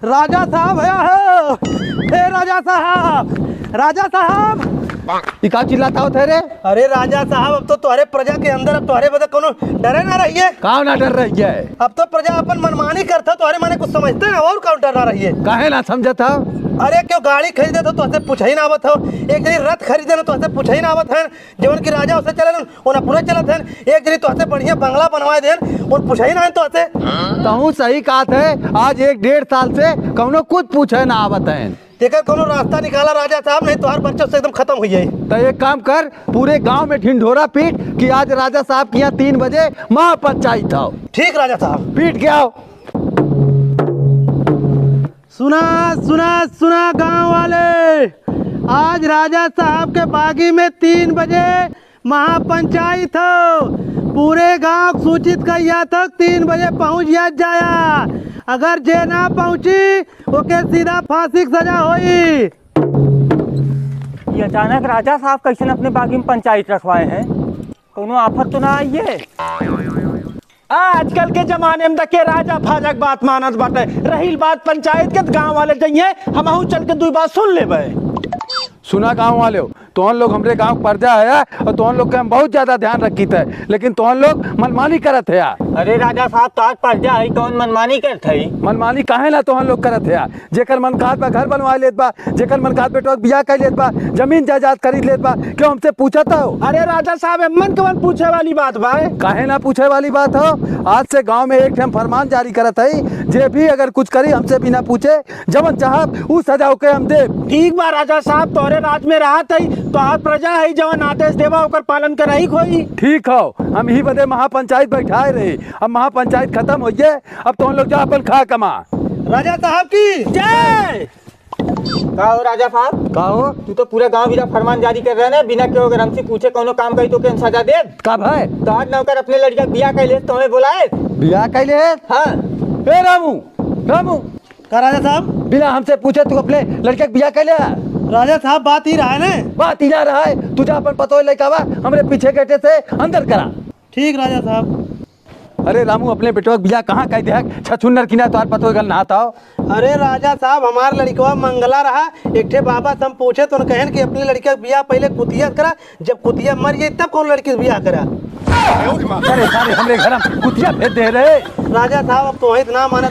राजा साहब है। हे राजा साहब, राजा साहब। ये का चिल्लाता हो थे रे? अरे राजा साहब, अब तो तुम्हारे प्रजा के अंदर अब तुम्हारे बदे कोनो डरे ना रहिए। कहाँ ना डर रही है? अब तो प्रजा अपन मनमानी करता, तुम्हारे माने कुछ समझते हैं और कौन डर ना रहिए। काहे ना समझत हो? अरे क्यों गाड़ी खरीदे तो तुझसे पूछा ही ना आवत हो। एक जनी रथ खरीदे ना तुझसे पूछा ही ना आवत है। जीवन की राजा उसे चले उन्हें पूरे चलत है। एक जनी तुझसे बढ़िया बंगला बनवा दे और पूछा ही ना है तुझसे। तहु सही बात है। आज 1-1.5 साल से कौनो कुछ पूछे ना आवत है। देखा कोनो रास्ता निकाला राजा साहब, नहीं तो हर बच्चों से एकदम खत्म हुई है। तो एक काम कर, पूरे गांव में ढिंढोरा पीट कि आज राजा साहब की यहाँ 3 बजे महापंचायत हो। ठीक राजा साहब, पीट के आओ। सुना सुना सुना गांव वाले, आज राजा साहब के बागी में 3 बजे महापंचायत हो। पूरे गांव सूचित किया तक 3 बजे पहुंच जाया। अगर जे ना पहुंची ओके सीधा फांसी की सजा होई। ये अचानक राजा साहब कैसे अपने बागी में पंचायत रखवाए हैं? कोनो आफत तो ना आई है? आजकल के जमाने में के राजा फाजक बात मानत बाटे। रही बात पंचायत के, गांव वाले जाइए हमहू चल के 2 बात सुन लेबे। सुना गांव वाले हो, तोहन लोग हमरे गांव पर्जा है और तोहन लोग के हम बहुत ज्यादा ध्यान रखी थे, लेकिन तोहन लोग मनमानी करत है। अरे राजा साहब, तो आज पर्जा है, कौन मनमानी करत है? मनमानी काहे ना तोहन लोग करत है? जेकर मन खात बा घर बनवा लेत बा, जेकर मन खात बेटवा बियाह कर लेत बा, जमीन जायदाद खरीद लेत बा। क्यों हमसे पूछत हो? अरे राजा साहब, मन के मन पूछे वाली बात बा। काहे ना पूछे वाली बात हो? आज से गांव में एक ठे फरमान जारी करत है, जे भी अगर कुछ करी हमसे बिना पूछे जवन चाहब उ सजा के हम दे। ठीक बा राजा साहब, तोरे राज में रहत है तो आज प्रजा है जवन आदेश देवा ओकर पालन कराई खोई। ठीक हो, हम ही बदे महापंचायत बैठाए रहे। अब महापंचायत खत्म हो गए, अब तो लोग जा अपन खा कमा। राजा साहब की जय। कहो राजा साहब, कहो तू तो पूरे गांव बिना फरमान जारी कर रहे हैं, बिना क्यों अगर हमसे पूछे कोनो काम करी तो क्या सजा दे? कब है? तो आज नौकर अपने लड़का बियाह कर ले तो हमें बुलाए। बियाह कैले है? हाँ। ए रामू, रामू, का राजा साहब? बिना हमसे पूछे तू अपने लड़के के बियाह कैले है? राजा साहब बात ही रहा है ना। बात ही ना रहा है। तुझे अपन पतो लड़का बा, हमरे पीछे गेटे से अंदर करा। ठीक राजा साहब। अरे रामू, अपने बेटवा बियाह कहाँ कह दे? छछुन्नर किना तो पतो गल नहाता हो। अरे राजा साहब, हमार लड़कवा मंगला रहा। एक ठे बाबा से हम पूछे तो कहन कि अपने लड़के का बियाह पहले कुतिया करा, जब कुतिया मर गई तब कौन लड़की से बियाह करा। अरे सारे हमरे घर में कुतिया भेज दे रहे। राजा साहब अब तो इतना माना